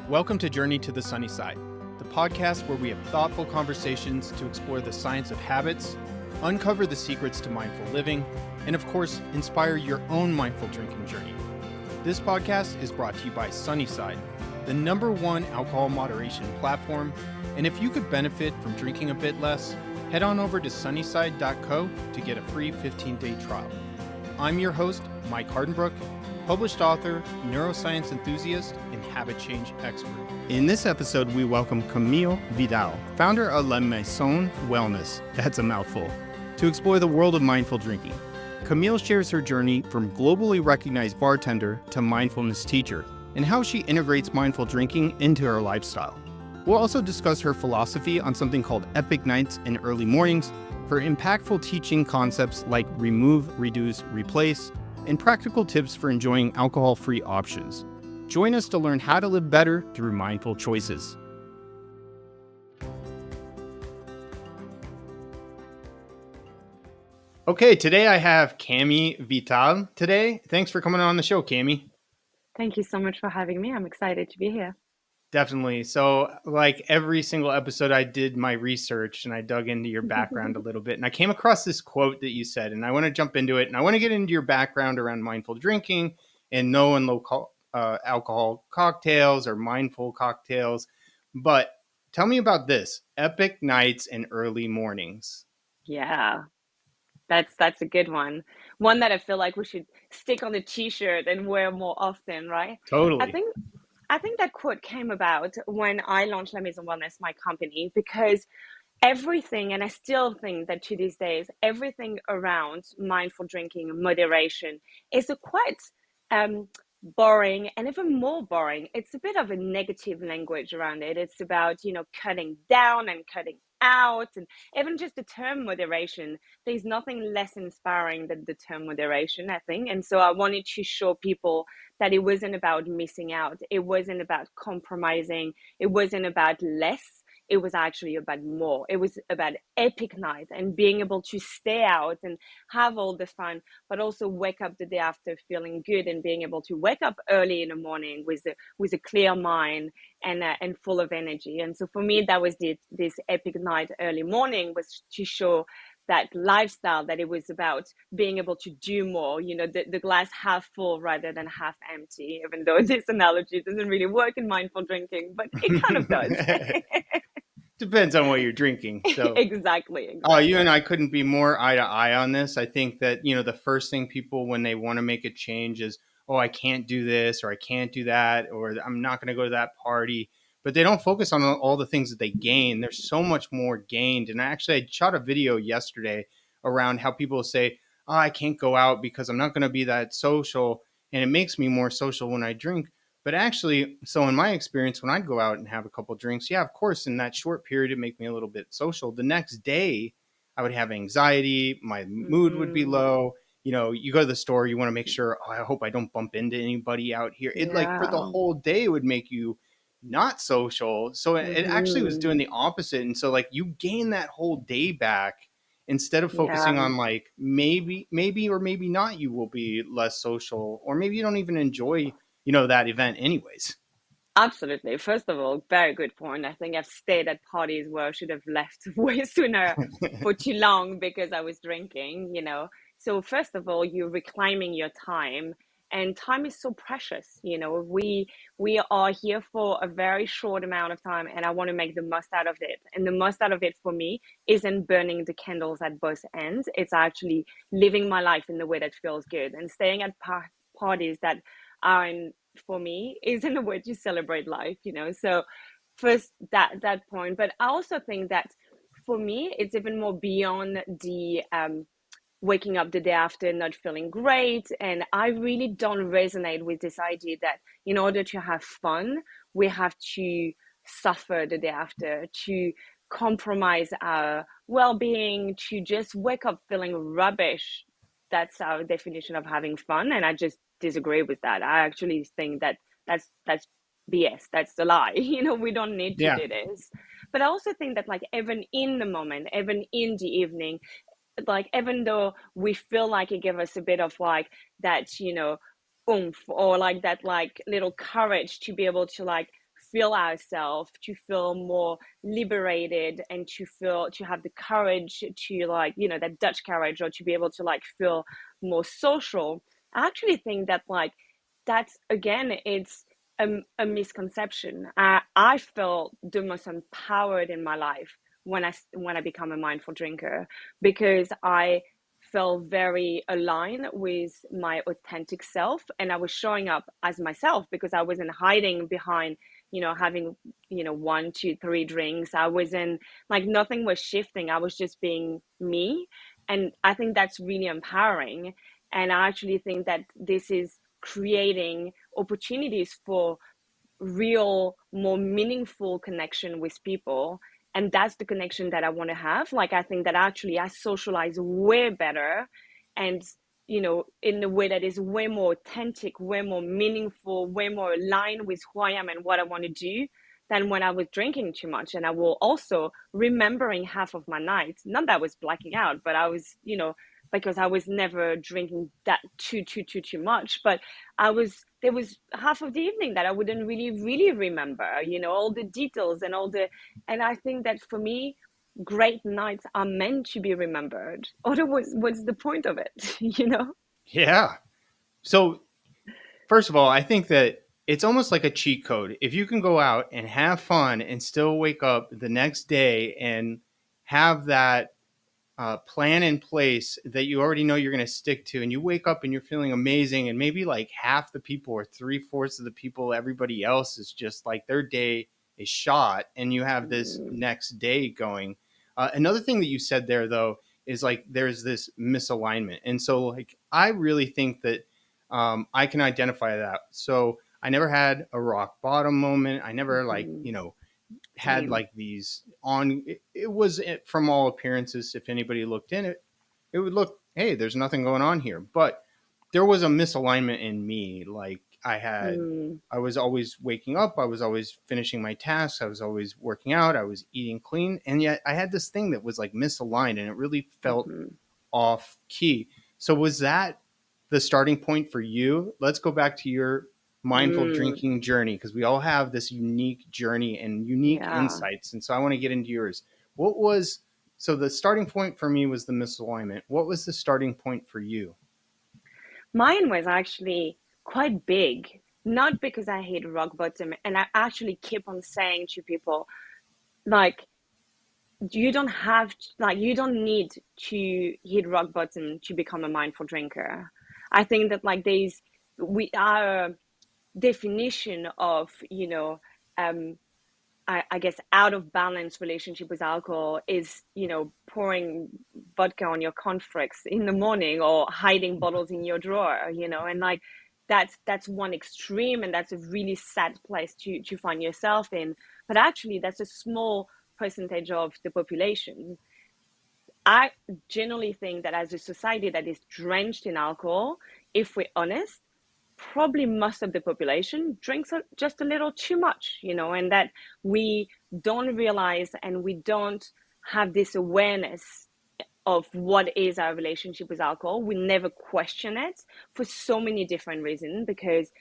Welcome to Journey to the Sunnyside, the podcast where we have thoughtful conversations to explore the science of habits, uncover the secrets to mindful living, and of course, inspire your own mindful drinking journey. This podcast is brought to you by Sunnyside, the #1 alcohol moderation platform, and if you could benefit from drinking a bit less, head on over to sunnyside.co to get a free 15-day trial. I'm your host, Mike Hardenbrook, published author, neuroscience enthusiast, and habit change expert. In this episode, we welcome Camille Vidal, founder of La Maison Wellness, that's a mouthful, to explore the world of mindful drinking. Camille shares her journey from globally recognized bartender to mindfulness teacher, and how she integrates mindful drinking into her lifestyle. We'll also discuss her philosophy on something called epic nights and early mornings, her impactful teaching concepts like remove, reduce, replace, and practical tips for enjoying alcohol-free options. Join us to learn how to live better through mindful choices. Okay, today I have Camille Vidal today. Thanks for coming on the show, Camille. Thank you so much for having me. I'm excited to be here. Definitely. So like every single episode, I did my research and I dug into your background a little bit. And I came across this quote that you said, and I want to jump into it. And I want to get into your background around mindful drinking and no and low alcohol cocktails or mindful cocktails. But tell me about this: epic nights and early mornings. Yeah, that's a good one. One that I feel like we should stick on the t-shirt and wear more often, right? I Totally. think I think that quote came about when I launched La Maison Wellness, my company, because everything, and I still think that to these days, everything around mindful drinking, moderation, is a quite boring, and even more boring. It's a bit of a negative language around it. It's about, cutting down and cutting out, and even just the term moderation. There's nothing less inspiring than the term moderation, I think. And so I wanted to show people that it wasn't about missing out. It wasn't about compromising. It wasn't about less. It was actually about more. It was about epic night and being able to stay out and have all the fun, but also wake up the day after feeling good and being able to wake up early in the morning with a clear mind and full of energy. And so for me, that was this epic night early morning, was to show that lifestyle, that it was about being able to do more, the glass half full rather than half empty, even though this analogy doesn't really work in mindful drinking, but it kind of does. Depends on what you're drinking. So Exactly. Oh, you and I couldn't be more eye to eye on this. I think that, the first thing people, when they want to make a change is, oh, I can't do this, or I can't do that, or I'm not going to go to that party. But they don't focus on all the things that they gain. There's so much more gained. And I shot a video yesterday around how people say, oh, I can't go out because I'm not going to be that social. And it makes me more social when I drink. But actually, so in my experience, when I'd go out and have a couple drinks, yeah, of course, in that short period, it'd make me a little bit social. The next day, I would have anxiety. My mood would be low. You go to the store, you want to make sure, oh, I hope I don't bump into anybody out here. It for the Yeah. whole day, it would make you not social. So it actually was doing the opposite. And so you gain that whole day back instead of focusing Yeah. on maybe or maybe not, you will be less social, or maybe you don't even enjoy that event anyways. Absolutely. First of all, very good point. I think I've stayed at parties where I should have left way sooner for too long because I was drinking. So first of all, you're reclaiming your time, and time is so precious. We are here for a very short amount of time, and I want to make the most out of it. And the most out of it for me isn't burning the candles at both ends. It's actually living my life in the way that feels good, and staying at parties that are for me isn't a way to celebrate life. So first, that point. But I also think that for me it's even more beyond the waking up the day after not feeling great. And I really don't resonate with this idea that in order to have fun, we have to suffer the day after, to compromise our well-being, to just wake up feeling rubbish. That's our definition of having fun, and I just disagree with that. I actually think that that's BS. That's the lie. We don't need to Yeah. do this. But I also think that even in the moment, even in the evening, even though we feel like it gives us a bit of that oomph, or that little courage to be able to feel ourselves, to feel more liberated, and to have the courage to, like, that Dutch courage, or to be able to like feel more social. I actually think that, like, that's, again, it's a misconception. I felt the most empowered in my life when I become a mindful drinker, because I felt very aligned with my authentic self, and I was showing up as myself, because I wasn't hiding behind, having, 1, 2, 3 drinks. I wasn't, like, nothing was shifting. I was just being me. And I think that's really empowering. And I actually think that this is creating opportunities for real, more meaningful connection with people. And that's the connection that I want to have. Like, I think that actually I socialize way better, and, in a way that is way more authentic, way more meaningful, way more aligned with who I am and what I want to do, than when I was drinking too much. And I will also remembering half of my nights. Not that I was blacking out, but I was, because I was never drinking that too much. But there was half of the evening that I wouldn't really remember, all the details and and I think that for me, great nights are meant to be remembered. Otherwise, what's the point of it, Yeah. So first of all, I think that it's almost like a cheat code. If you can go out and have fun and still wake up the next day and have that plan in place that you already know you're going to stick to, and you wake up and you're feeling amazing, and maybe like half the people or 3/4 of the people, everybody else is just like their day is shot, and you have this Mm, next day going. Another thing that you said there, though, is like there's this misalignment. And so, like, I really think that I can identify that. So I never had a rock bottom moment. I never, like, mhm. had Same. like these on it was from all appearances, if anybody looked in it, it would look, hey, there's nothing going on here. But there was a misalignment in me. Like, Mm, I was always waking up, I was always finishing my tasks, I was always working out, I was eating clean, and yet I had this thing that was like misaligned, and it really felt mhm. off key. So was that the starting point for you? Let's go back to your mindful Mm, drinking journey, because we all have this unique journey and unique yeah. insights. And so I want to get into yours. What was so the starting point for me was the misalignment. What was the starting point for you? Mine was actually quite big, not because I hit rock bottom. And I actually keep on saying to people, like, you don't have, like, you don't need to hit rock bottom to become a mindful drinker. I think that, like, we our definition of, um, I guess, out of balance relationship with alcohol is, pouring vodka on your cornflakes in the morning, or hiding bottles in your drawer, and like that's one extreme, and that's a really sad place to find yourself in. But actually, that's a small percentage of the population. I generally think that as a society that is drenched in alcohol, if we're honest, probably most of the population drinks just a little too much, and that we don't realize, and we don't have this awareness of what is our relationship with alcohol. We never question it for so many different reasons, because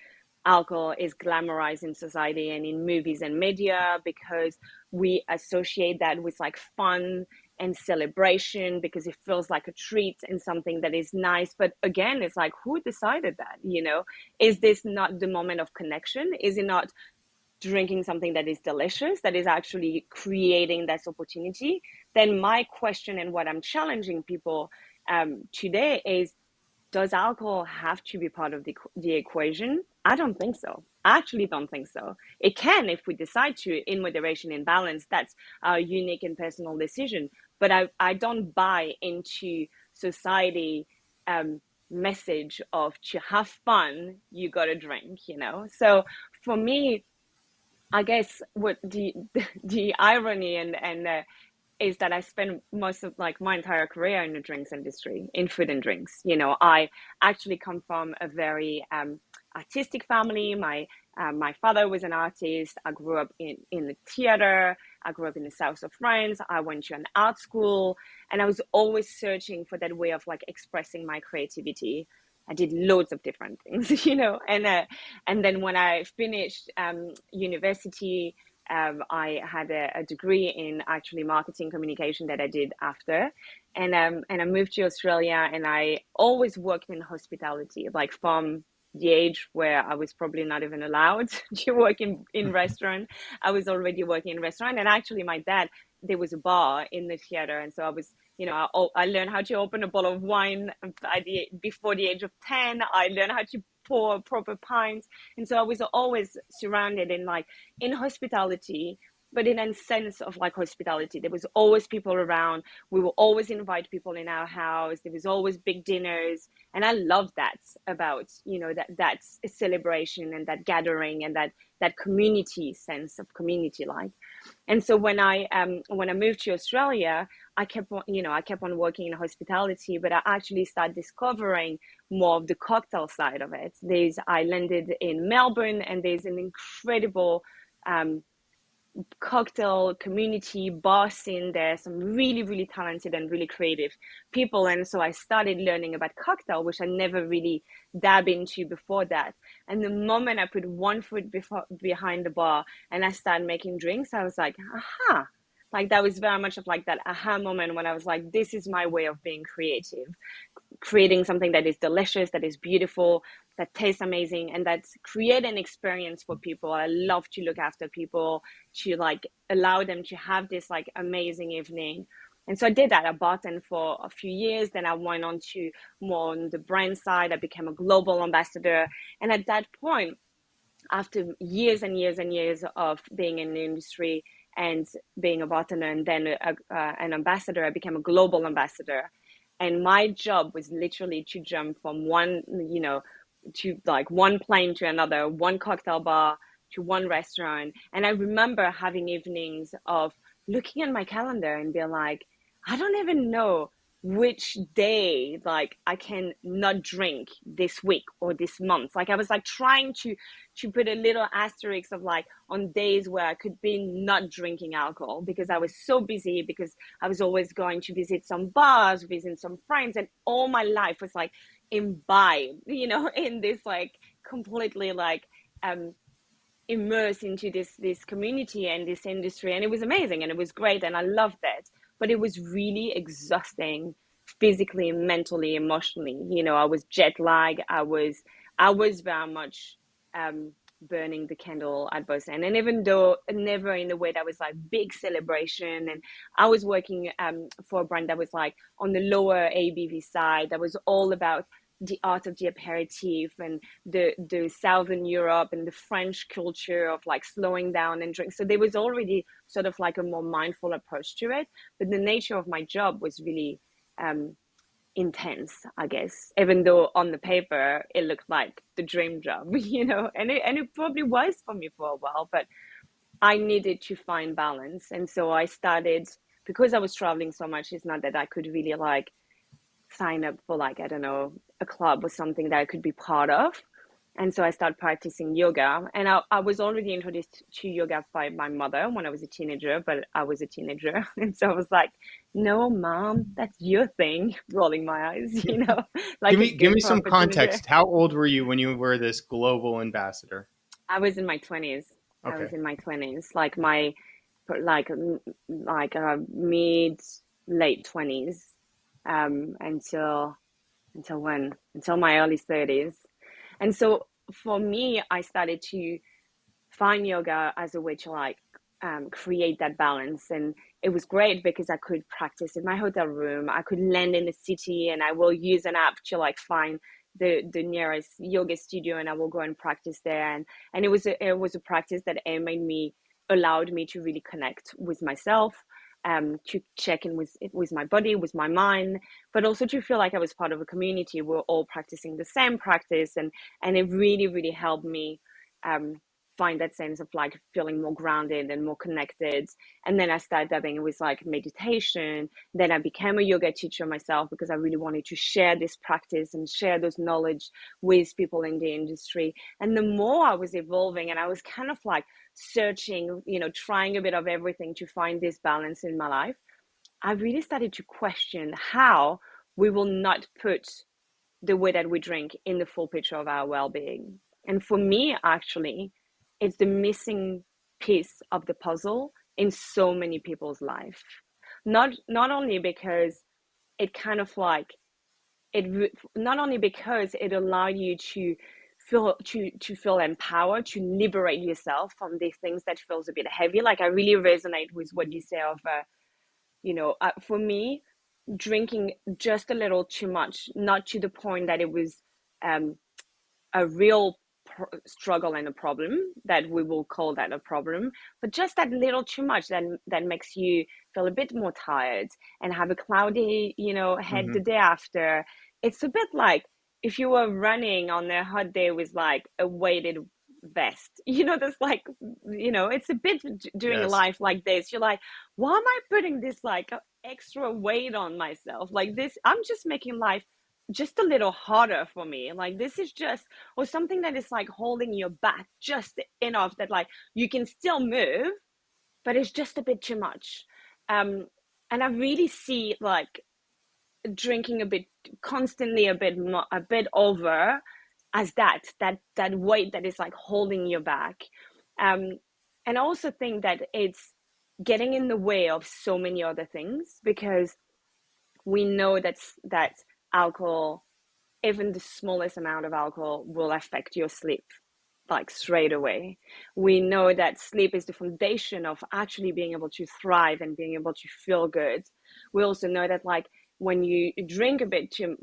alcohol is glamorized in society and in movies and media, because we associate that with like fun and celebration, because it feels like a treat and something that is nice. But again, it's like, who decided that? Is this not the moment of connection? Is it not drinking something that is delicious, that is actually creating this opportunity? Then my question, and what I'm challenging people today, is, does alcohol have to be part of the equation? I don't think so. I actually don't think so. It can, if we decide to, in moderation, in balance. That's our unique and personal decision. But I don't buy into society message of, to have fun, you got to drink. So for me, I guess what the irony and is that I spent most of, like, my entire career in the drinks industry, in food and drinks. I actually come from a very artistic family. My father was an artist. I grew up in the theater. I grew up in the south of France. I went to an art school, and I was always searching for that way of, like, expressing my creativity. I did loads of different things, and then when I finished university, I had a degree in actually marketing communication that I did after, and I moved to Australia, and I always worked in hospitality, like from the age where I was probably not even allowed to work in restaurant. I was already working in restaurant, and actually my dad, there was a bar in the theater, and so I was, I learned how to open a bottle of wine before the age of 10. I learned how to pour proper pints, and so I was always surrounded in hospitality, but in a sense of like hospitality. There was always people around. We will always invite people in our house. There was always big dinners, and I love that about that's a celebration and that gathering and that community sense of community life. And so when I moved to Australia, I kept on working in hospitality, but I actually started discovering more of the cocktail side of it. I landed in Melbourne, and there's an incredible um, cocktail community bar scene there, some really, really talented and really creative people. And so I started learning about cocktail, which I never really dab into before that. And the moment I put one foot behind the bar and I started making drinks, I was like, aha. Like that was very much of like that aha moment when I was like, this is my way of being creative, creating something that is delicious, that is beautiful, that tastes amazing, and that create an experience for people. I love to look after people, to like allow them to have this like amazing evening. And so I did that. I bartended for a few years. Then I went on to more on the brand side. I became a global ambassador. And at that point, after years and years and years of being in the industry and being a bartender and then an ambassador, I became a global ambassador. And my job was literally to jump from to like one plane to another, one cocktail bar to one restaurant. And I remember having evenings of looking at my calendar and being like, I don't even know which day like I can not drink this week or this month. Like I was like trying to put a little asterisk of like on days where I could be not drinking alcohol because I was so busy, because I was always going to visit some bars, visit some friends, and all my life was like imbibed, in this like completely like immersed into this community and this industry. And it was amazing and it was great and I loved it, but it was really exhausting physically, mentally, emotionally. I was jet lagged. I was very much burning the candle at both ends. And even though never in a way that was like big celebration, and I was working for a brand that was like on the lower ABV side, that was all about the art of the aperitif and the Southern Europe and the French culture of like slowing down and drink. So there was already sort of like a more mindful approach to it. But the nature of my job was really intense, I guess, even though on the paper it looked like the dream job, and it probably was for me for a while, but I needed to find balance. And so I started, because I was traveling so much, it's not that I could really like sign up for like, I don't know, a club or something that I could be part of. And so I started practicing yoga. And I was already introduced to yoga by my mother when I was a teenager, but I was a teenager. And so I was like, no, mom, that's your thing, rolling my eyes, Give like a me give good me some proper teenager. context. How old were you when you were this global ambassador? I was in my 20s. I Okay. was in my 20s, like mid late 20s, until when? Until my early 30s. And so for me, I started to find yoga as a way to like create that balance. And it was great because I could practice in my hotel room. I could land in the city and I will use an app to like find the nearest yoga studio, and I will go and practice there. And it was a practice that allowed me to really connect with myself, to check in with my body, with my mind, but also to feel like I was part of a community. We're all practicing the same practice, and it really, really helped me um, find that sense of like feeling more grounded and more connected. And then I started dabbing with like meditation. Then I became a yoga teacher myself because I really wanted to share this practice and share those knowledge with people in the industry. And the more I was evolving, and I was kind of like searching, trying a bit of everything to find this balance in my life, I really started to question how we will not put the way that we drink in the full picture of our well-being. And for me, actually, it's the missing piece of the puzzle in so many people's life. Not only because it kind of like it not only because it allowed you to feel empowered, to liberate yourself from these things that feels a bit heavy. Like I really resonate with what you say of for me, drinking just a little too much, not to the point that it was um, a real struggle and a problem, that we will call that a problem, but just that little too much that makes you feel a bit more tired and have a cloudy head Hmm. the day after. It's a bit like if you were running on a hot day with like a weighted vest, there's like, it's a bit doing Yes. life like this. You're like, why am I putting this like extra weight on myself like this? I'm just making life just a little harder for me. Like this is just, or something that is like holding your back just enough that like you can still move, but it's just a bit too much. um and I really see like drinking a bit constantly, a bit over, as that weight that is like holding you back. um and I also think that it's getting in the way of so many other things, because we know that alcohol, even the smallest amount of alcohol, will affect your sleep like straight away. We know that sleep is the foundation of actually being able to thrive and being able to feel good. We also know that like when you drink a bit too,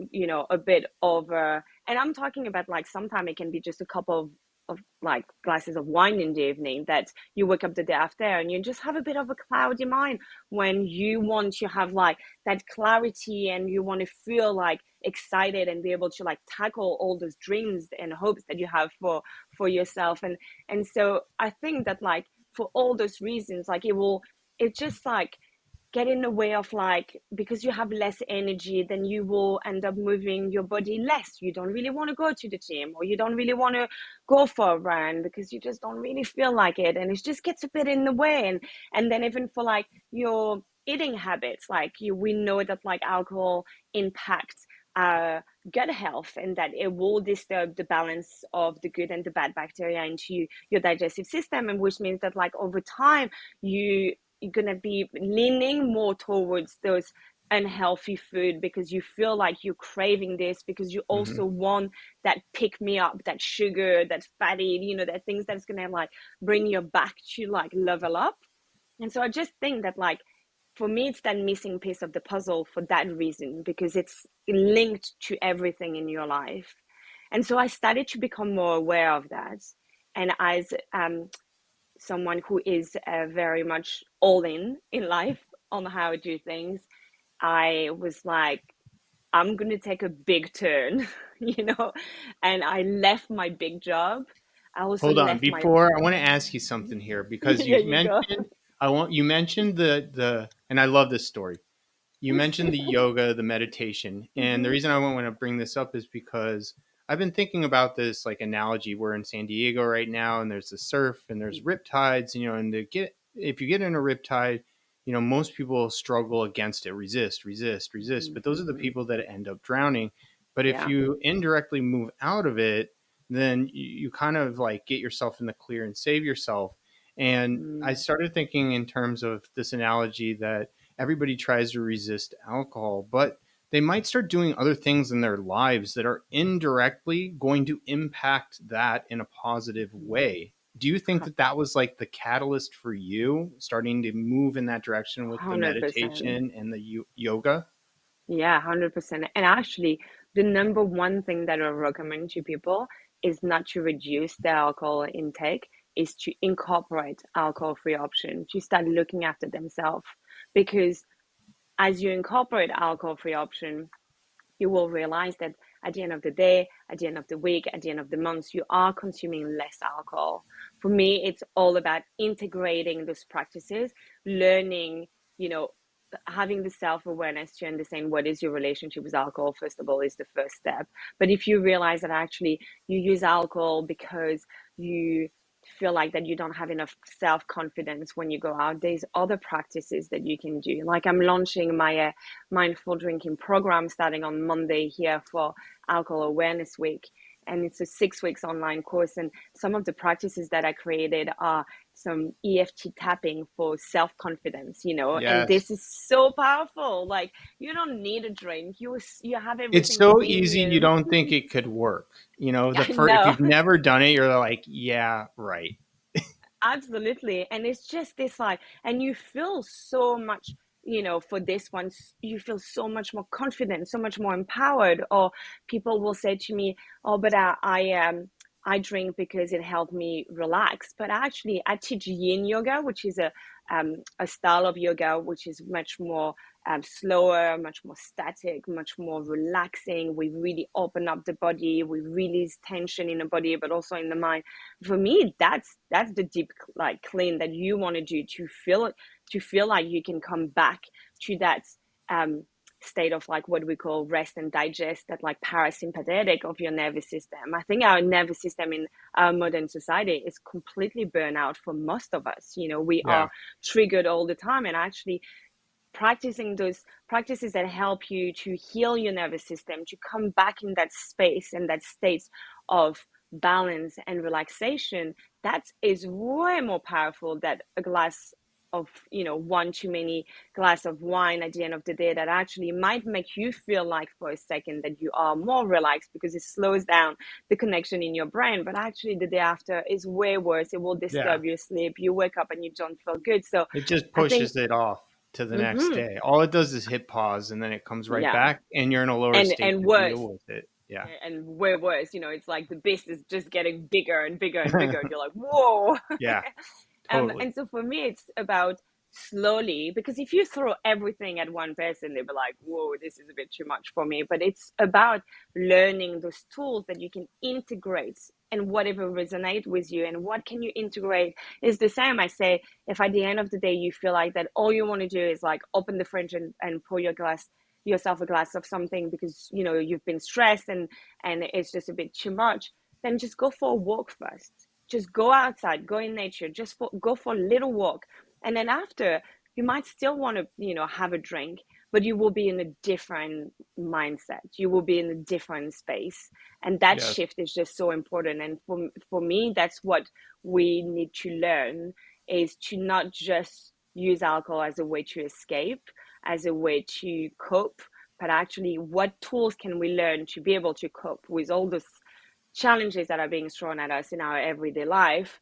a bit over, and I'm talking about like sometimes it can be just a couple of like glasses of wine in the evening, that you wake up the day after and you just have a bit of a cloudy mind, when you want to have like that clarity and you want to feel like excited and be able to like tackle all those dreams and hopes that you have for yourself. And so I think that like for all those reasons, like it just like get in the way of like, because you have less energy, then you will end up moving your body less. You don't really want to go to the gym, or you don't really want to go for a run because you just don't really feel like it, and it just gets a bit in the way. And then even for like your eating habits, like we know that like alcohol impacts gut health, and that it will disturb the balance of the good and the bad bacteria into your digestive system, and which means that like over time you're gonna be leaning more towards those unhealthy food, because you feel like you're craving this, because you Hmm. also want that pick me up, that sugar, that fatty, that things that's gonna like bring you back to like level up. And so I just think that like for me it's that missing piece of the puzzle for that reason, because it's linked to everything in your life. And so I started to become more aware of that. And as someone who is very much all in life on how to do things, I was like, I'm going to take a big turn, and I left my big job. I also Hold on. left my, Before I want to ask you something here because yeah, you you go. mentioned you mentioned the and I love this story. You mentioned the yoga, the meditation, and the Hmm. reason I want to bring this up is because I've been thinking about this like analogy. We're in San Diego right now, and there's the surf and there's rip tides. And if you get in a rip tide, most people struggle against it, resist. But those are the Hmm. people that end up drowning. But if Yeah. you indirectly move out of it, then you kind of like get yourself in the clear and save yourself. And I Mm. started thinking in terms of this analogy that everybody tries to resist alcohol, but they might start doing other things in their lives that are indirectly going to impact that in a positive way. Do you think that that was like the catalyst for you starting to move in that direction with the 100%. meditation and the yoga? Yeah, 100%. And actually, the number one thing that I recommend to people is not to reduce their alcohol intake, is to incorporate alcohol-free option, to start looking after themselves. Because as you incorporate alcohol-free option, you will realize that at the end of the day, at the end of the week, at the end of the month, you are consuming less alcohol. For me, it's all about integrating those practices, learning, you know, having the self-awareness to understand what is your relationship with alcohol, first of all, is the first step. But if you realize that actually you use alcohol because you feel like that you don't have enough self-confidence when you go out, there's other practices that you can do. Like I'm launching my mindful drinking program starting on Monday here for Alcohol Awareness Week. And it's a 6 weeks online course. And some of the practices that I created are some EFT tapping for self-confidence, and Yes. this is so powerful. Like you don't need a drink. You have It's everything so within easy, you you. don't think it could work. The I first, if know. you've never done it, you're like, yeah, right. Absolutely. And it's just this like, and you feel so much, for this one, you feel so much more confident, so much more empowered. Or people will say to me, oh, but I drink because it helped me relax. But actually, I teach yin yoga, which is a style of yoga which is much more slower, much more static, much more relaxing. We really open up the body, we release tension in the body, but also in the mind. For me, that's the deep like clean that you want to do to feel like you can come back to that um state of like what we call rest and digest, that like parasympathetic of your nervous system. I think our nervous system in our modern society is completely burnout for most of us. We Yeah. are triggered all the time, and actually practicing those practices that help you to heal your nervous system, to come back in that space and that state of balance and relaxation, that is way more powerful than a glass of one too many glass of wine at the end of the day, that actually might make you feel like for a second that you are more relaxed because it slows down the connection in your brain, but actually the day after is way worse. It will Yeah. disturb your sleep, you wake up and you don't feel good. So It just I think pushes it off to the next mm-hmm. day. All it does is hit pause and then it comes right Yeah, back and you're in a lower state and to worse, deal with it. Yeah. and way worse. It's like the beast is just getting bigger and bigger and bigger, and you're like, whoa. Yeah, totally. And so for me, it's about slowly, because if you throw everything at one person, they'll be like, whoa, this is a bit too much for me. But it's about learning those tools that you can integrate and whatever resonate with you, and what can you integrate is the same. I say, if at the end of the day you feel like that all you want to do is like open the fridge and pour yourself a glass of something because you've been stressed and it's just a bit too much, then just go for a walk first. Just go outside, go in nature, go for a little walk. And then after, you might still want to, have a drink, but you will be in a different mindset. You will be in a different space. And that Yes. shift is just so important. And for me, that's what we need to learn, is to not just use alcohol as a way to escape, as a way to cope, but actually what tools can we learn to be able to cope with all those challenges that are being thrown at us in our everyday life,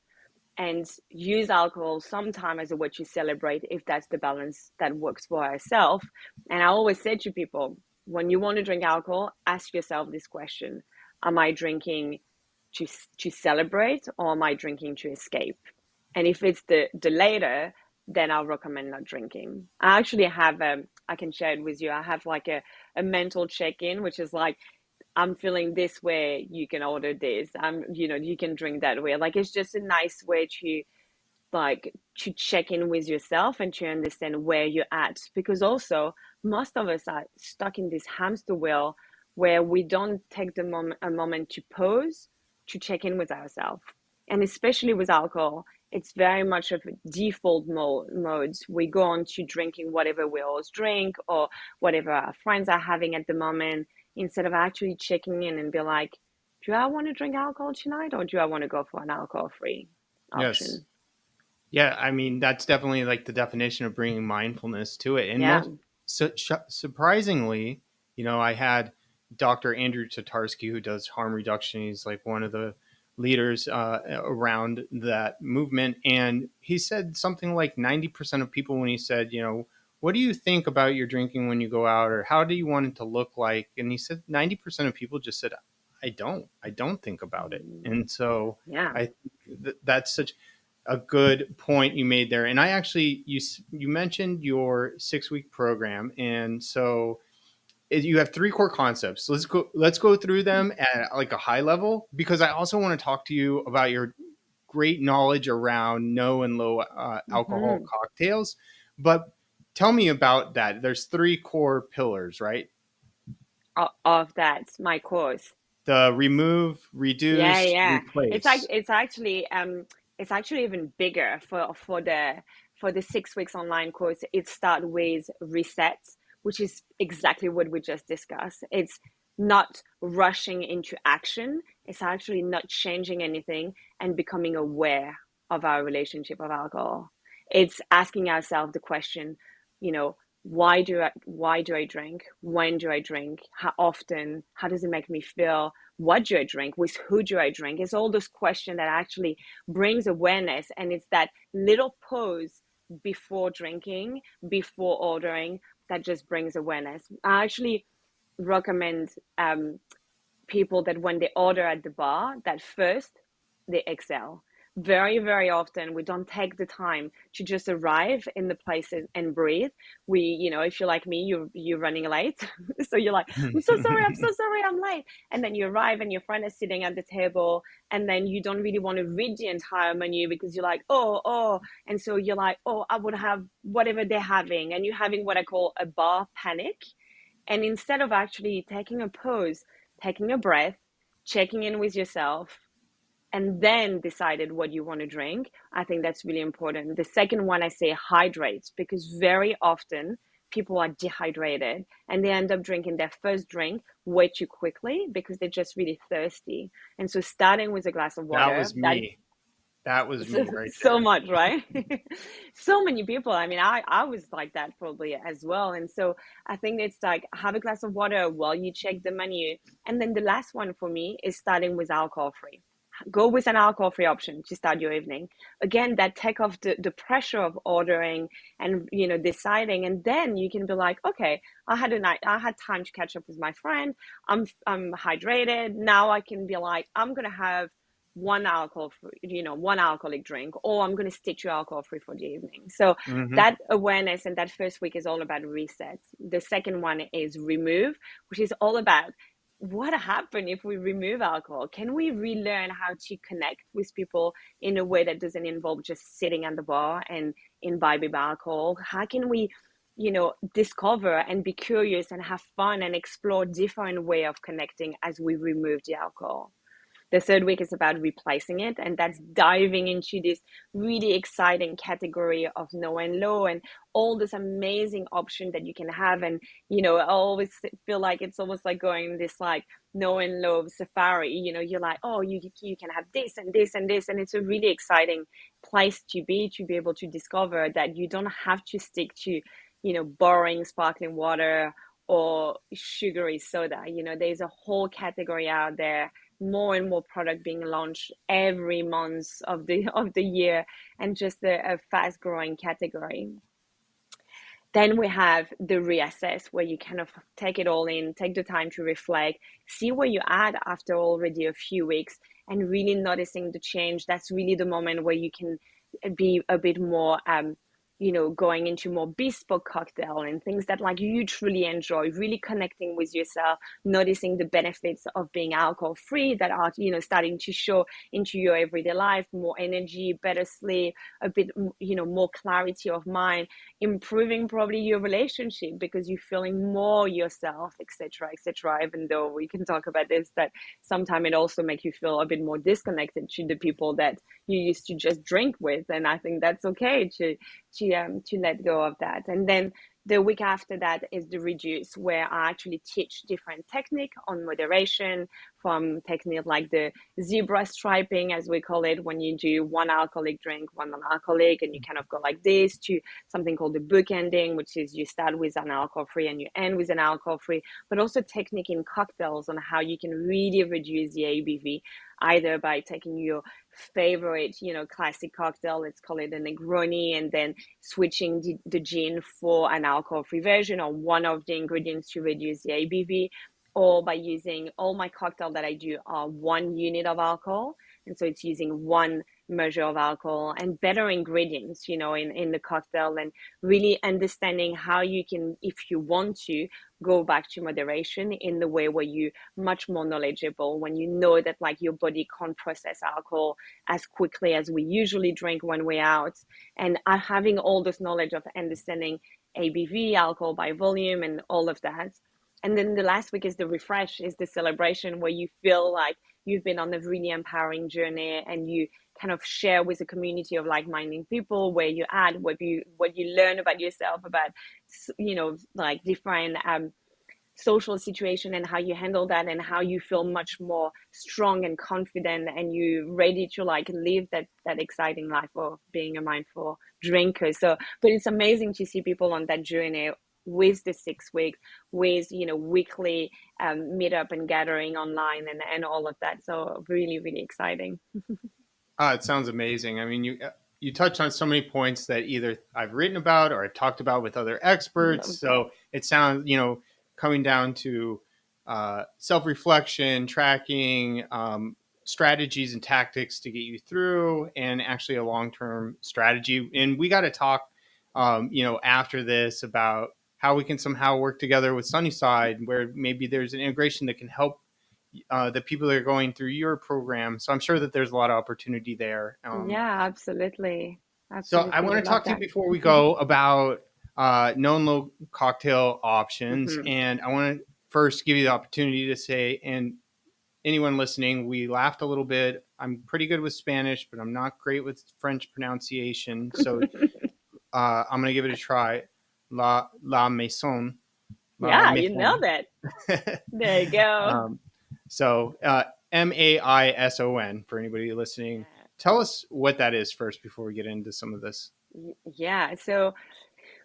and use alcohol sometime as a way to celebrate if that's the balance that works for ourselves. And I always say to people, when you want to drink alcohol, ask yourself this question: am I drinking to celebrate, or am I drinking to escape? And if it's the later, then I'll recommend not drinking. I actually have I can share it with you. I have like a mental check-in, which is like, I'm feeling this way, you can order this. You can drink that way. Like it's just a nice way to check in with yourself and to understand where you're at. Because also most of us are stuck in this hamster wheel where we don't take a moment to pause, to check in with ourselves. And especially with alcohol, it's very much of a default modes. We go on to drinking whatever we always drink or whatever our friends are having at the moment, instead of actually checking in and be like, do I want to drink alcohol tonight, or do I want to go for an alcohol-free Yes. option? Yeah, I mean that's definitely like the definition of bringing mindfulness to it. And Yeah. most surprisingly, I had Dr. Andrew Tatarski, who does harm reduction. He's like one of the leaders around that movement, and he said something like 90% of people, when he said, what do you think about your drinking when you go out, or how do you want it to look like? And he said 90% of people just said, I don't think about it. And so Yeah. I that's such a good point you made there. And I actually, you mentioned your 6 week program, and so you have three core concepts. Let's go through them at like a high level, because I also want to talk to you about your great knowledge around no and low alcohol Mm-hmm. cocktails. But tell me about that. There's three core pillars, right? Of that, my course. The remove, Yeah, reduce, yeah. It's like replace. it's actually it's actually even bigger for the 6 weeks online course. It starts with reset, which is exactly what we just discussed. It's not rushing into action. It's actually not changing anything and becoming aware of our relationship of alcohol. It's asking ourselves the question, you know, why do I drink? When do I drink? How often? How does it make me feel? What do I drink? With who do I drink? It's all those questions that actually brings awareness, and it's that little pause before drinking, before ordering, that just brings awareness. I actually recommend people that when they order at the bar, that first they exhale. Very, very often we don't take the time to just arrive in the place and breathe. We, if you're like me, you're running late. So you're like, I'm so sorry, I'm late. And then you arrive and your friend is sitting at the table, and then you don't really want to read the entire menu because you're like, oh. And so you're like, oh, I would have whatever they're having. And you're having what I call a bar panic. And instead of actually taking a pause, taking a breath, checking in with yourself, and then decided what you want to drink, I think that's really important. The second one, I say hydrate, because very often people are dehydrated and they end up drinking their first drink way too quickly because they're just really thirsty. And so starting with a glass of That water, was me. That was me right so there. much, right? So many people. I mean, I was like that probably as well. And so I think it's like have a glass of water while you check the menu. And then the last one for me is starting with alcohol free. Go with an alcohol free option to start your evening. Again, that take off the pressure of ordering and deciding, and then you can be like, okay, I had time to catch up with my friend. I'm hydrated. Now I can be like, I'm gonna have one alcohol free, one alcoholic drink, or I'm going to stick to alcohol free for the evening. So Hmm. that awareness and that first week is all about reset. The second one is remove, which is all about what happens if we remove alcohol. Can we relearn how to connect with people in a way that doesn't involve just sitting at the bar and imbibing alcohol? How can we discover and be curious and have fun and explore different way of connecting as we remove the alcohol? The third week is about replacing it, and that's diving into this really exciting category of no and low and all this amazing option that you can have. And I always feel like it's almost like going this like no and low safari. You're like, oh, you can have this and this and this, and it's a really exciting place to be able to discover that you don't have to stick to boring sparkling water or sugary soda. There's a whole category out there, more and more product being launched every month of the year, and just a fast growing category. Then we have the reassess, where you kind of take it all in, take the time to reflect, see where you're at after already a few weeks, and really noticing the change. That's really the moment where you can be a bit more going into more bespoke cocktail and things that like you truly enjoy, really connecting with yourself, noticing the benefits of being alcohol free that are, starting to show into your everyday life, more energy, better sleep, a bit, more clarity of mind, improving probably your relationship because you're feeling more yourself, etc., etc. Even though we can talk about this, that sometimes it also makes you feel a bit more disconnected to the people that you used to just drink with, and I think that's okay to let go of that. And then the week after that is the reduce, where I actually teach different technique on moderation, from technique like the zebra striping, as we call it, when you do one alcoholic drink, one non-alcoholic, and you kind of go like this, to something called the bookending, which is you start with an alcohol free and you end with an alcohol free, but also technique in cocktails on how you can really reduce the ABV, either by taking your favorite, classic cocktail, let's call it a Negroni, and then switching the gin for an alcohol-free version or one of the ingredients to reduce the ABV, or by using all my cocktail that I do are 1 unit of alcohol. And so it's using one measure of alcohol and better ingredients, in the cocktail, and really understanding how you can, if you want to, go back to moderation in the way where you much more knowledgeable, when you know that like your body can't process alcohol as quickly as we usually drink when we're out, and having all this knowledge of understanding ABV, alcohol by volume, and all of that. And then the last week is the refresh, is the celebration, where you feel like you've been on a really empowering journey, and you kind of share with a community of like-minded people where you're at, what you learn about yourself, about like different social situation, and how you handle that, and how you feel much more strong and confident, and you ready to like live that exciting life of being a mindful drinker. So but it's amazing to see people on that journey with the 6 weeks, with weekly meet up and gathering online, and all of that. So really, really exciting. It sounds amazing. I mean, you touched on so many points that either I've written about or I've talked about with other experts. Love that. So it sounds, coming down to self-reflection, tracking, strategies and tactics to get you through, and actually a long-term strategy. And we got to talk, after this about how we can somehow work together with Sunnyside, where maybe there's an integration that can help the people that are going through your program. So I'm sure that there's a lot of opportunity there. Yeah, absolutely. So I Absolutely want would to love talk to you that. before we go about known low cocktail options. Hmm. And I want to first give you the opportunity to say, and anyone listening, we laughed a little bit. I'm pretty good with Spanish, but I'm not great with French pronunciation. So I'm going to give it a try. La Maison. La Yeah, you Maison. nailed it. There you go. um, so Maison for anybody listening. Tell us what that is first before we get into some of this. Yeah. So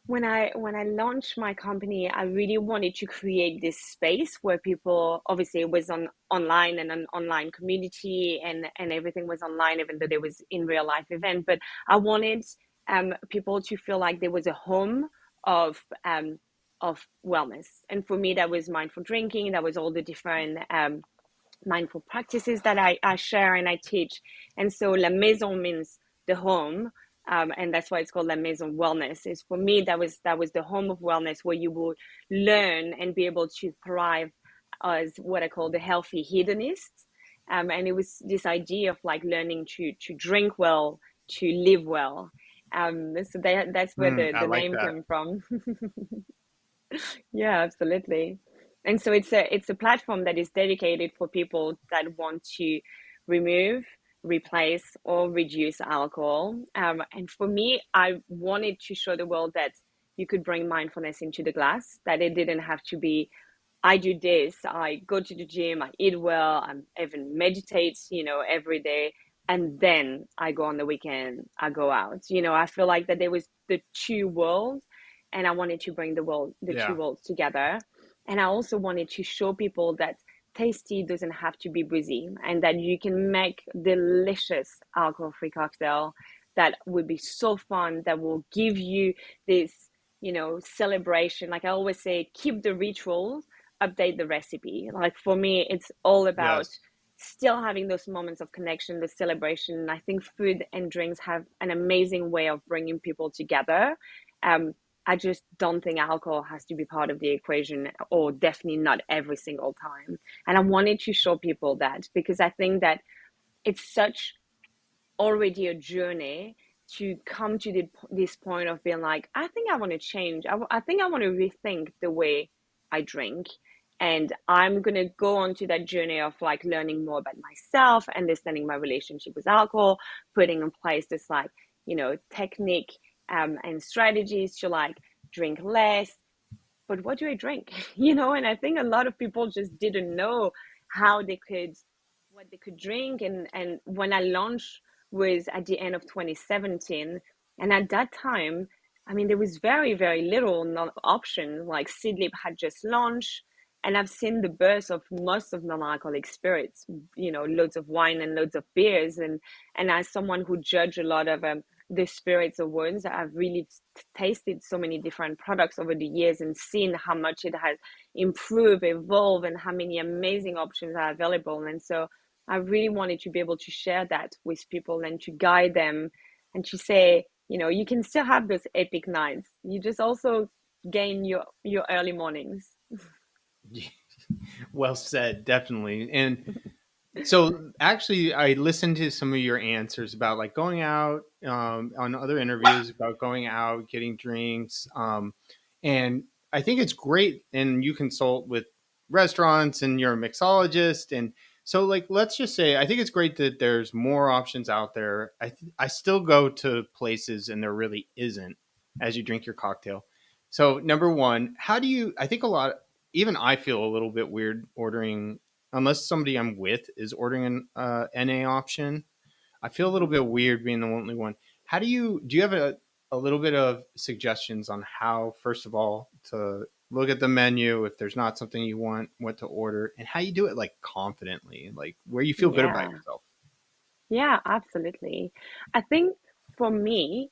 when I launched my company, I really wanted to create this space where people, obviously it was online, and an online community, and everything was online, even though there was in real life event. But I wanted people to feel like there was a home of wellness. And for me, that was mindful drinking. That was all the different mindful practices that I share and I teach. And so La Maison means the home. And that's why it's called La Maison Wellness. Is for me, that was the home of wellness, where you will learn and be able to thrive as what I call the healthy hedonist. And it was this idea of like learning to drink well, to live well. So that's where I the like name that. came from. Yeah, absolutely. And so it's a platform that is dedicated for people that want to remove, replace, or reduce alcohol. And for me, I wanted to show the world that you could bring mindfulness into the glass, that it didn't have to be, I do this, I go to the gym, I eat well, I even meditate, every day. And then I go on the weekend, I go out. I feel like that there was the two worlds, and I wanted to bring the two Yeah. worlds together. And I also wanted to show people that tasty doesn't have to be boozy, and that you can make delicious alcohol-free cocktail that would be so fun, that will give you this, celebration. Like I always say, keep the rituals, update the recipe. Like for me, it's all about Yes. still having those moments of connection, the celebration. I think food and drinks have an amazing way of bringing people together. Um, I just don't think alcohol has to be part of the equation, or definitely not every single time. And I wanted to show people that, because I think that it's such already a journey to come to this point of being like, I think I want to change. I think I want to rethink the way I drink. And I'm going to go on to that journey of like learning more about myself, understanding my relationship with alcohol, putting in place this like, technique and strategies to like drink less. But what do I drink? And I think a lot of people just didn't know how they could, what they could drink. And when I launched was at the end of 2017. And at that time, I mean, there was very, very little option. Like Seedlip had just launched, and I've seen the birth of most of non-alcoholic spirits, loads of wine and loads of beers. And as someone who judged a lot of the spirits awards, I've really tasted so many different products over the years and seen how much it has improved, evolved, and how many amazing options are available. And so I really wanted to be able to share that with people and to guide them, and to say, you can still have those epic nights. You just also gain your early mornings. Well said, definitely. And so actually I listened to some of your answers about like going out on other interviews about going out, getting drinks. And I think it's great, and you consult with restaurants, and you're a mixologist, and so like let's just say I think it's great that there's more options out there. I still go to places and there really isn't as you drink your cocktail. So number one, how do you? I think a lot. Even I feel a little bit weird ordering unless somebody I'm with is ordering an NA option. I feel a little bit weird being the only one. How do you have a little bit of suggestions on how, first of all, to look at the menu if there's not something you want, what to order, and how you do it like confidently, like where you feel good about Yeah. yourself? Yeah, absolutely. I think for me,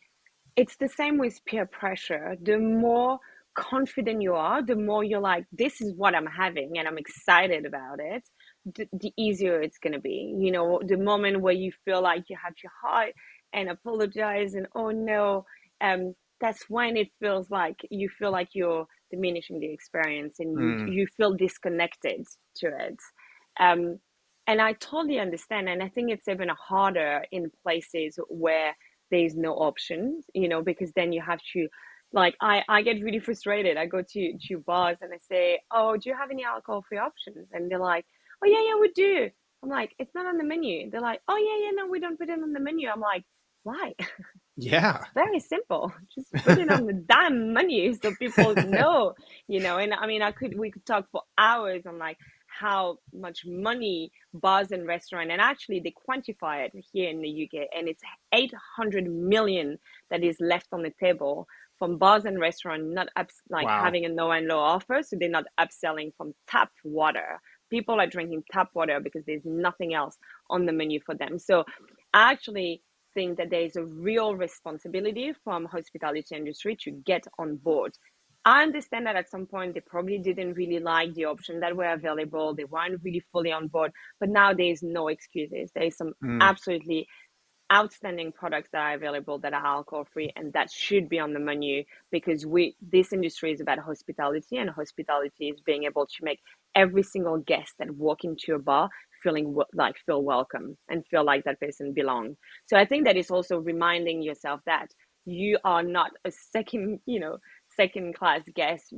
it's the same with peer pressure. The more confident you are, the more you're like, this is what I'm having and I'm excited about it, the easier it's going to be. You know, the moment where you feel like you have to hide and apologize and, oh no, that's when it feels like you feel like you're diminishing the experience and Mm, you feel disconnected to it. Um, and I totally understand. And I think it's even harder in places where there's no options, you know, because then you have to, like, I get really frustrated. I go to bars and I say, oh, do you have any alcohol free options? And they're like, oh, yeah, yeah, we do. I'm like, it's not on the menu. They're like, oh, yeah, yeah, no, we don't put it on the menu. I'm like, why? yeah. It's very simple. Just put it on the damn menu so people know, you know. And I mean, we could talk for hours on like how much money bars and restaurant, and actually they quantify it here in the UK, and it's 800 million that is left on the table from bars and restaurant not like Wow. having a no and low offer, so they're not upselling from tap water. People are drinking tap water because there's nothing else on the menu for them. So actually think that there is a real responsibility from hospitality industry to get on board. I understand that at some point they probably didn't really like the option that were available. They weren't really fully on board, but now there is no excuses. There is some Mm, absolutely outstanding products that are available that are alcohol free and that should be on the menu because we this industry is about hospitality, and hospitality is being able to make every single guest that walk into a bar feeling like feel welcome and feel like that person belongs. So I think that is also reminding yourself that you are not a second, you know, second class guest.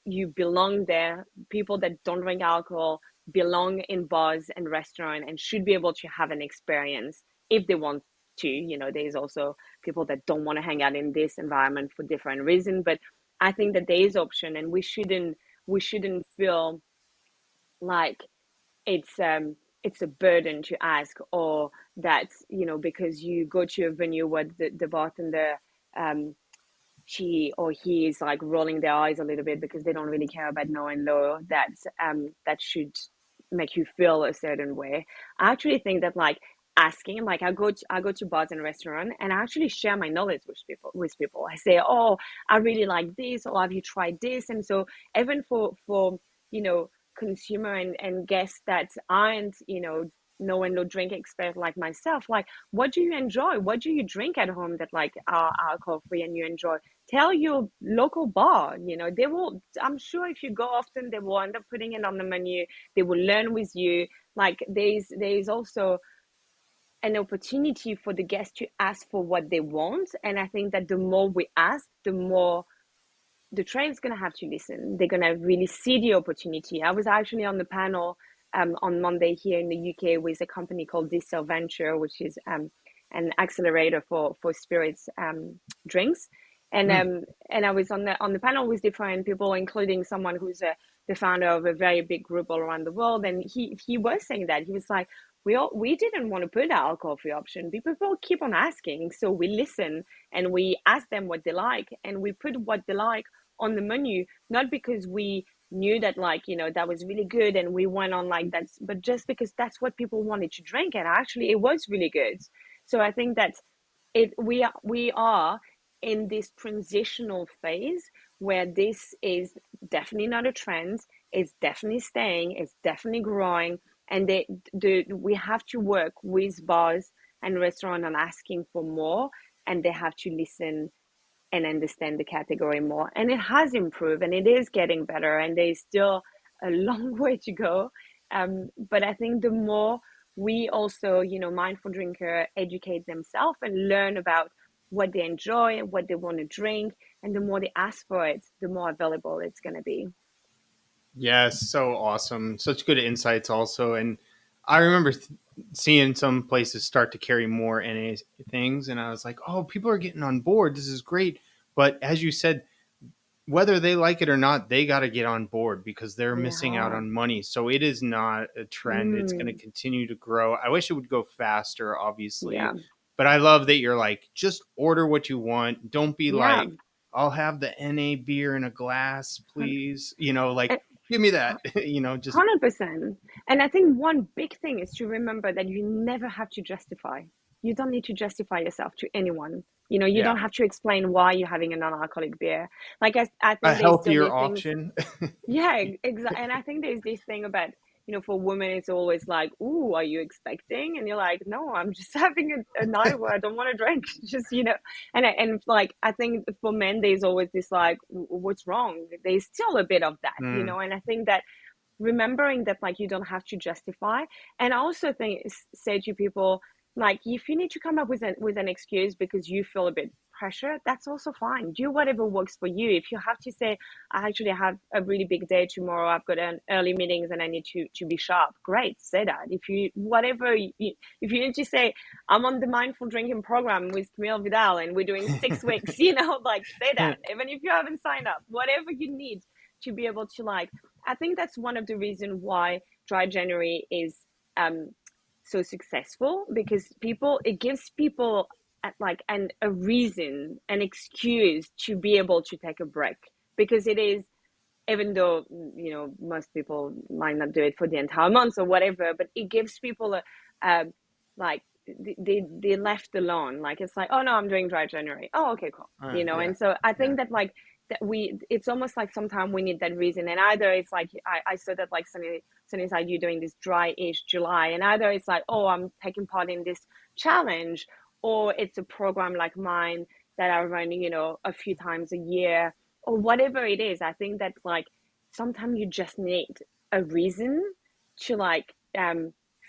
You belong there. People that don't drink alcohol belong in bars and restaurants and should be able to have an experience if they want to. You know, there's also people that don't want to hang out in this environment for different reasons, but I think that there is option, and we shouldn't feel like it's a burden to ask, or that, you know, because you go to a venue where the bartender, um she or he is like rolling their eyes a little bit because they don't really care about no and low, that should make you feel a certain way. I actually think that, like, asking, like, I go to bars and restaurants and I actually share my knowledge with people. I say, oh, I really like this, or have you tried this? And so even for you know, consumer and guests that aren't, you know and no drink expert like myself, like, what do you enjoy? What do you drink at home that like are alcohol free and you enjoy? Tell your local bar, you know, they will, I'm sure if you go often, they will end up putting it on the menu. They will learn with you. Like, there's also an opportunity for the guests to ask for what they want. And I think that the more we ask, the more the train's going to have to listen. They're going to really see the opportunity. I was actually on the panel on Monday here in the UK with a company called Distill Venture, which is an accelerator for spirits drinks. And mm, um, and I was on the panel with different people, including someone who's the founder of a very big group all around the world. And he was saying that he was like, we didn't want to put an alcohol free option. People keep on asking, so we listen and we ask them what they like, and we put what they like on the menu, not because we knew that, like, you know, that was really good and we went on like that, but just because that's what people wanted to drink, and actually it was really good. So I think that we are in this transitional phase where this is definitely not a trend. It's definitely staying. It's definitely growing, and we have to work with bars and restaurants on asking for more, and they have to listen and understand the category more. And it has improved and it is getting better, and there's still a long way to go. But I think the more we also, you know, mindful drinker educate themselves and learn about what they enjoy, what they want to drink, and the more they ask for it, the more available it's going to be. Yes, so awesome. Such good insights also. And I remember seeing some places start to carry more NA things, and I was like, "Oh, people are getting on board. This is great." But as you said, whether they like it or not, they got to get on board because they're They missing out are. on money. So it is not a trend. It's going to Mm, continue to grow. I wish it would go faster, yeah. obviously, but I love that you're like, just order what you want. Don't be Yeah. like, I'll have the NA beer in a glass, please. Like, And give me that. Just 100%. And I think one big thing is to remember that you never have to justify. You don't need to justify yourself to anyone. You yeah, don't have to explain why you're having a non-alcoholic beer. Like I a think there's still healthier these things. option. Yeah, exactly. And I think there's this thing about, for women, it's always like, "Ooh, are you expecting?" And you're like, "No, I'm just having a night where I don't want to drink." Just, and like, I think for men, there's always this like, "What's wrong?" There's still a bit of that, Mm, and I think that remembering that like you don't have to justify. And I also think say to people, like, if you need to come up with an excuse because you feel a bit pressure, that's also fine. Do whatever works for you. If you have to say, I actually have a really big day tomorrow, I've got an early meetings and I need to be sharp, great, say that. If you whatever you, if you need to say, I'm on the mindful drinking program with Camille Vidal and we're doing 6 weeks, like, say that. Even if you haven't signed up, whatever you need to be able to, like, I think that's one of the reasons why Dry January is um, so successful, because it gives people a reason, an excuse to be able to take a break, because it is, even though most people might not do it for the entire month or whatever, but it gives people a like they left alone. Like, it's like, oh no, I'm doing Dry January. Oh, okay, cool. yeah, And so I yeah. think that, like, that it's almost like sometimes we need that reason. And either it's like, I saw that, like, Sunnyside, you're doing this dry-ish July, and either it's like, oh, I'm taking part in this challenge, or it's a program like mine that I run, a few times a year, or whatever it is. I think that, like, sometimes you just need a reason to, like,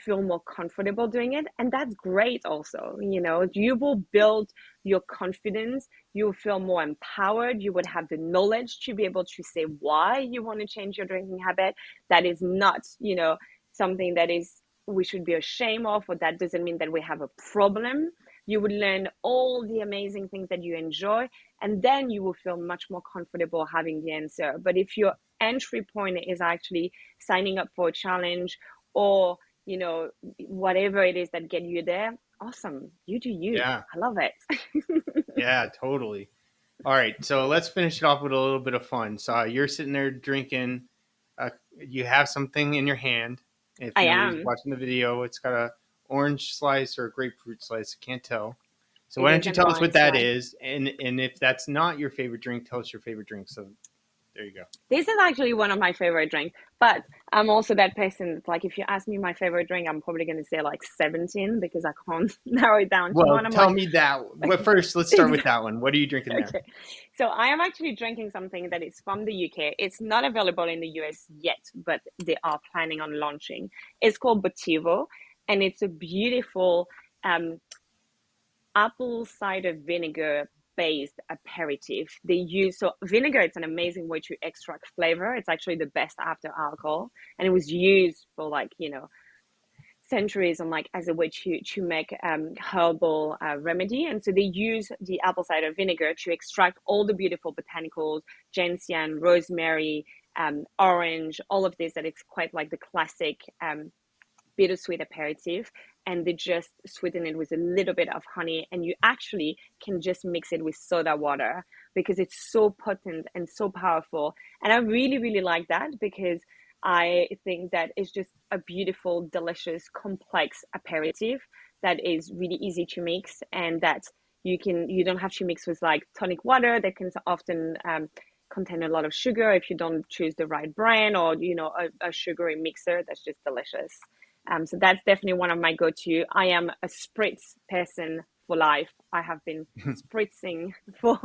feel more comfortable doing it, and that's great. Also, you will build your confidence, you will feel more empowered, you would have the knowledge to be able to say why you want to change your drinking habit. That is not, something that is we should be ashamed of, or that doesn't mean that we have a problem. You would learn all the amazing things that you enjoy, and then you will feel much more comfortable having the answer. But if your entry point is actually signing up for a challenge, or whatever it is that get you there, awesome, you do you. Yeah, I love it. yeah, totally. All right, so let's finish it off with a little bit of fun. So you're sitting there drinking. You have something in your hand. If I nobody's am. watching the video, it's got a orange slice or a grapefruit slice. I can't tell. So It why is don't you an tell us what orange that slice. is, and if that's not your favorite drink, tell us your favorite drink. So there you go. This is actually one of my favorite drinks, but I'm also that person that's like, if you ask me my favorite drink, I'm probably going to say like 17, because I can't narrow it down to Well, one. I'm tell like, me that. But first, let's start with that one. What are you drinking there? okay. So I am actually drinking something that is from the UK. It's not available in the US yet, but they are planning on launching. It's called Botivo, and it's a beautiful um, apple cider vinegar based aperitif. They use, so vinegar, it's an amazing way to extract flavor. It's actually the best after alcohol, and it was used for, like, centuries, and like as a way to make herbal remedy. And so they use the apple cider vinegar to extract all the beautiful botanicals, gentian, rosemary, orange, all of this, that it's quite like the classic bittersweet aperitif. And they just sweeten it with a little bit of honey, and you actually can just mix it with soda water, because it's so potent and so powerful. And I really, really like that, because I think that it's just a beautiful, delicious, complex aperitif that is really easy to mix, and that you don't have to mix with like tonic water that can often contain a lot of sugar if you don't choose the right brand, or a sugary mixer that's just delicious. So that's definitely one of my go-to. I am a spritz person for life. I have been spritzing for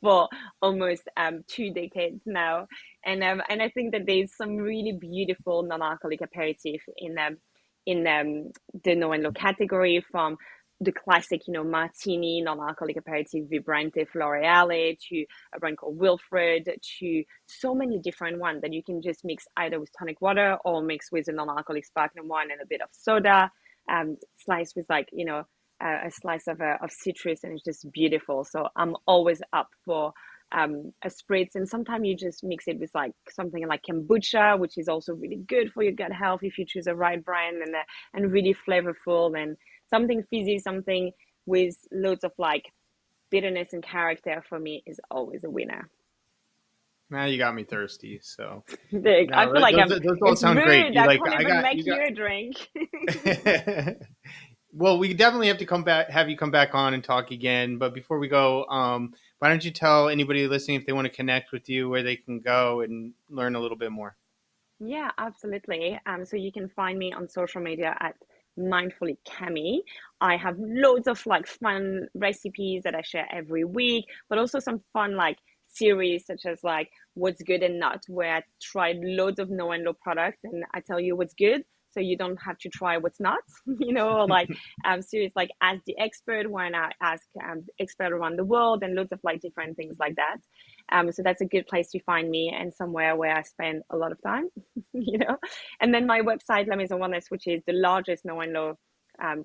for almost 2 decades now, and I think that there's some really beautiful non-alcoholic aperitif in the no and low category, from the classic, martini, non-alcoholic aperitif Vibrante Floreale, to a brand called Wilfred, to so many different ones that you can just mix either with tonic water or mix with a non-alcoholic sparkling wine and a bit of soda, sliced with a slice of citrus, and it's just beautiful. So I'm always up for a spritz, and sometimes you just mix it with like something like kombucha, which is also really good for your gut health if you choose the right brand, and really flavorful, and something fizzy, something with loads of like bitterness and character for me is always a winner. Now you got me thirsty. So I feel like those all sound rude. great. I can't even make you a drink. Well, we definitely have to have you come back on and talk again. But before we go, why don't you tell anybody listening if they want to connect with you, where they can go and learn a little bit more? Yeah, absolutely. So you can find me on social media at Mindfully Camille. I have loads of like fun recipes that I share every week, but also some fun like series such as like What's Good and Not, where I tried loads of no and low products and I tell you what's good, so you don't have to try what's not, or like series like Ask the Expert, when I ask expert around the world, and loads of like different things like that. So that's a good place to find me, and somewhere where I spend a lot of time, And then my website, La Maison Wellness, which is the largest no and low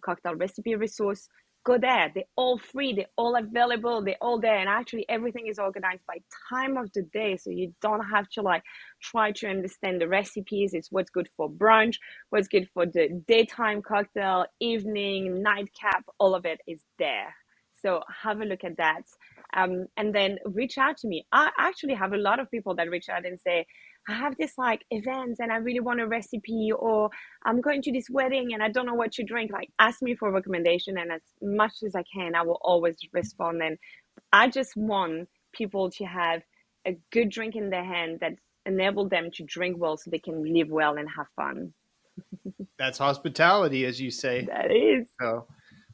cocktail recipe resource. Go there. They're all free. They're all available. They're all there. And actually everything is organized by time of the day. So you don't have to like try to understand the recipes. It's what's good for brunch, what's good for the daytime cocktail, evening, nightcap, all of it is there. So have a look at that. And then reach out to me. I actually have a lot of people that reach out and say, I have this like event and I really want a recipe, or I'm going to this wedding and I don't know what to drink. Like, ask me for a recommendation, and as much as I can, I will always respond. And I just want people to have a good drink in their hand that enable them to drink well so they can live well and have fun. That's hospitality, as you say. That is. So,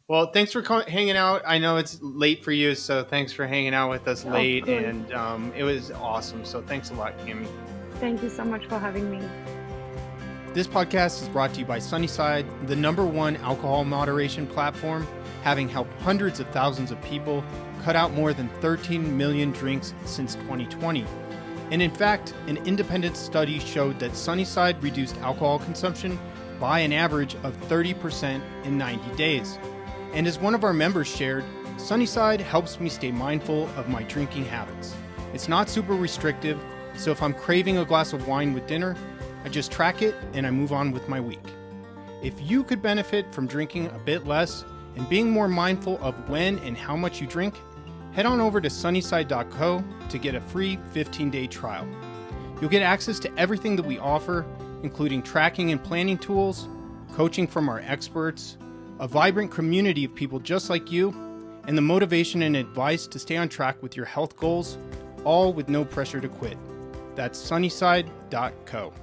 well, thanks for hanging out. I know it's late for you, so thanks for hanging out with us late. And it was awesome. So thanks a lot, Camille. Thank you so much for having me. This podcast is brought to you by Sunnyside, the #1 alcohol moderation platform, having helped hundreds of thousands of people cut out more than 13 million drinks since 2020. And in fact, an independent study showed that Sunnyside reduced alcohol consumption by an average of 30% in 90 days. And as one of our members shared, Sunnyside helps me stay mindful of my drinking habits. It's not super restrictive, so if I'm craving a glass of wine with dinner, I just track it and I move on with my week. If you could benefit from drinking a bit less and being more mindful of when and how much you drink, head on over to sunnyside.co to get a free 15-day trial. You'll get access to everything that we offer, including tracking and planning tools, coaching from our experts, a vibrant community of people just like you, and the motivation and advice to stay on track with your health goals, all with no pressure to quit. That's sunnyside.co.